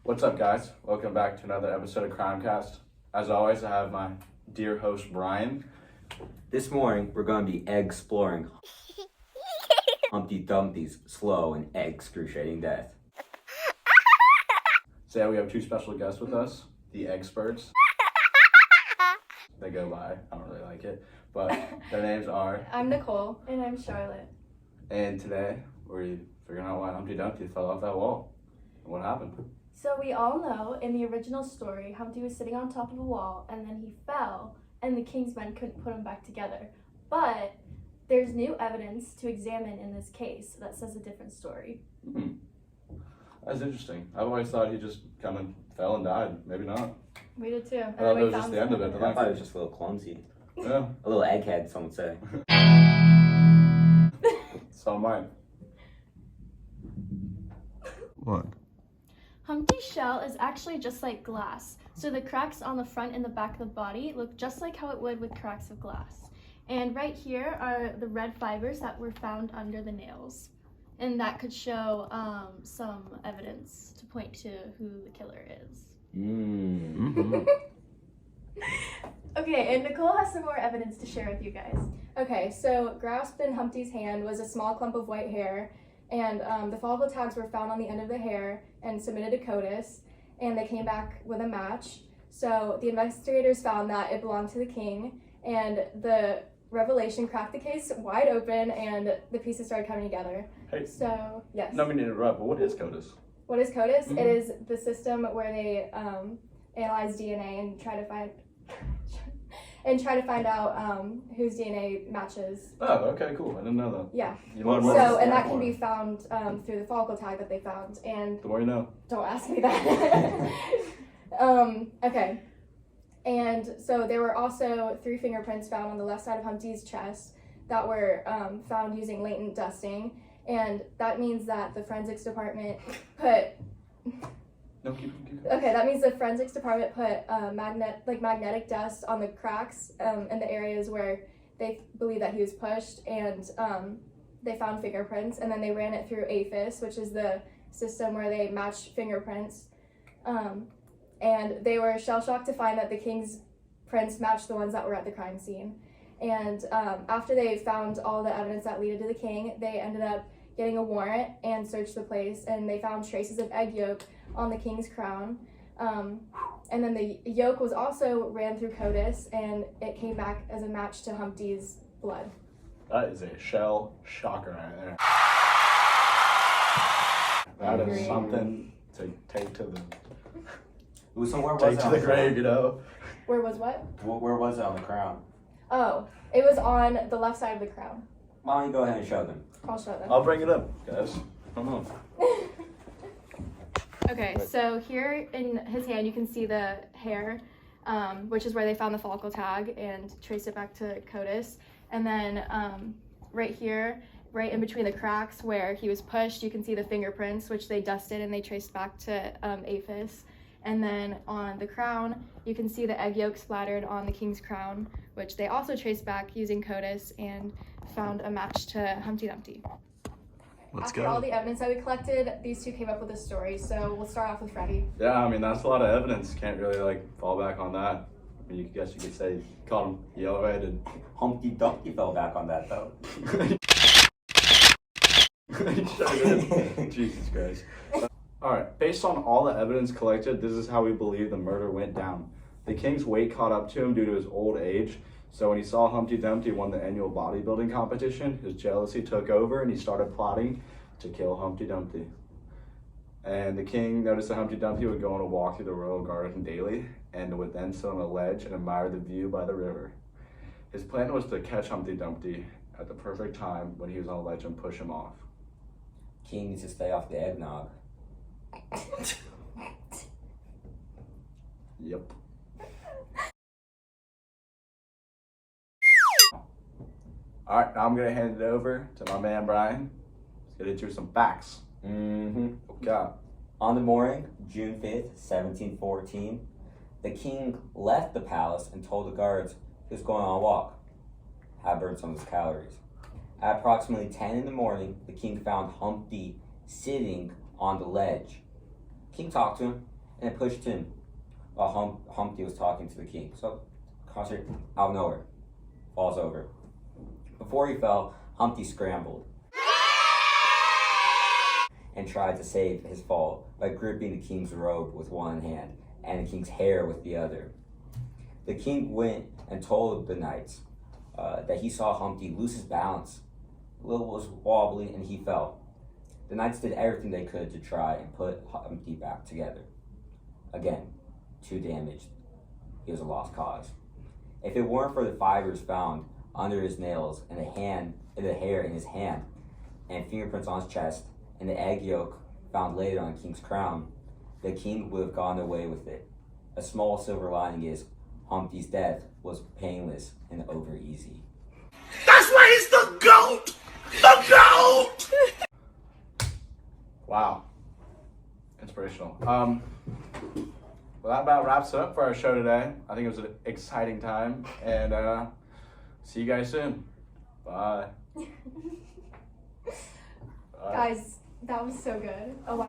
What's up, guys? Welcome back to another episode of Crimecast. As always, I have my dear host, Brian. This morning, we're going to be exploring Humpty Dumpty's slow and excruciating death. Today, we have two special guests with us, the experts. They go by. I don't really like it, but their names are... I'm Nicole. And I'm Charlotte. And today, we're figuring out why Humpty Dumpty fell off that wall. What happened? So we all know in the original story, Humpty was sitting on top of a wall and then he fell and the king's men couldn't put him back together. But there's new evidence to examine in this case that says a different story. That's interesting. I've always thought he just kind of fell and died. Maybe not. We did too. I thought that was just the end of it. I thought it was just a little clumsy. Yeah. A little egghead, some would say. So am I. What? Humpty's shell is actually just like glass. So the cracks on the front and the back of the body look just like how it would with cracks of glass. And right here are the red fibers that were found under the nails. And that could show some evidence to point to who the killer is. Okay, and Nicole has some more evidence to share with you guys. Okay, so grasped in Humpty's hand was a small clump of white hair, and the follicle tags were found on the end of the hair and submitted to CODIS, and they came back with a match. So the investigators found that it belonged to the king, and the revelation cracked the case wide open, and the pieces started coming together. Hey. So, yes. No, I mean to interrupt, but what is CODIS? What is CODIS? It is the system where they analyze DNA and try to find out whose DNA matches. Oh, okay, cool. I didn't know that. Yeah. You learn more. So, and that can be found through the follicle tag that they found. And The more you know. don't ask me that. Okay. And so there were also 3 fingerprints found on the left side of Humpty's chest that were found using latent dusting. And that means that the forensics department put... No, keep Okay, that means the forensics department put magnetic dust on the cracks in the areas where they believe that he was pushed, and they found fingerprints, and then they ran it through APHIS, which is the system where they match fingerprints, and they were shell-shocked to find that the king's prints matched the ones that were at the crime scene. And after they found all the evidence that led to the king, they ended up getting a warrant and searched the place, and they found traces of egg yolk on the king's crown, and then the yolk was also ran through CODIS, and it came back as a match to Humpty's blood. That is a shell shocker right there. That is something to take to the So where was take it to on the the grave, crown? you know. Where was what? Where was it on the crown? Oh, it was on the left side of the crown. Why don't you go ahead and show them? I'll show them. I'll bring it up, guys. Come on. Okay, so here in his hand you can see the hair, which is where they found the follicle tag and traced it back to CODIS. And then right here, right in between the cracks where he was pushed, you can see the fingerprints, which they dusted and they traced back to APHIS. And then on the crown, you can see the egg yolk splattered on the king's crown, which they also traced back using CODIS and found a match to Humpty Dumpty. After all the evidence that we collected, these two came up with a story. So we'll start off with Freddie. Yeah, I mean, that's a lot of evidence. Can't really, fall back on that. I mean, you could say, called him yellow-headed. Humpty Dumpty fell back on that, though. Jesus Christ. Alright, based on all the evidence collected, this is how we believe the murder went down. The king's weight caught up to him due to his old age, so when he saw Humpty Dumpty won the annual bodybuilding competition, his jealousy took over and he started plotting to kill Humpty Dumpty. And the king noticed that Humpty Dumpty would go on a walk through the royal garden daily and would then sit on a ledge and admire the view by the river. His plan was to catch Humpty Dumpty at the perfect time when he was on a ledge and push him off. King needs to stay off the eggnog. Yep. Alright, now I'm going to hand it over to my man Brian. He's going to hit you with some facts. Okay. On the morning, June 5th, 1714, the king left the palace and told the guards he was going on a walk. Had burned some of his calories. At approximately 10 in the morning, the king found Humpty sitting on the ledge. King talked to him. and it pushed him while Humpty was talking to the king. So, concentrate out of nowhere, falls over. Before he fell, Humpty scrambled and tried to save his fall by gripping the king's robe with one hand and the king's hair with the other. The king went and told the knights that he saw Humpty lose his balance. Will was wobbly and he fell. The knights did everything they could to try and put Humpty back together. Again, too damaged. He was a lost cause. If it weren't for the fibers found under his nails and the hair in his hand and fingerprints on his chest and the egg yolk found later on the king's crown, the king would have gone away with it. A small silver lining is Humpty's death was painless and over easy. That's why he's the GOAT! The GOAT! Wow. Inspirational. Well, that about wraps it up for our show today. I think it was an exciting time, and see you guys soon. Bye. Bye. Guys, that was so good. Oh, wow.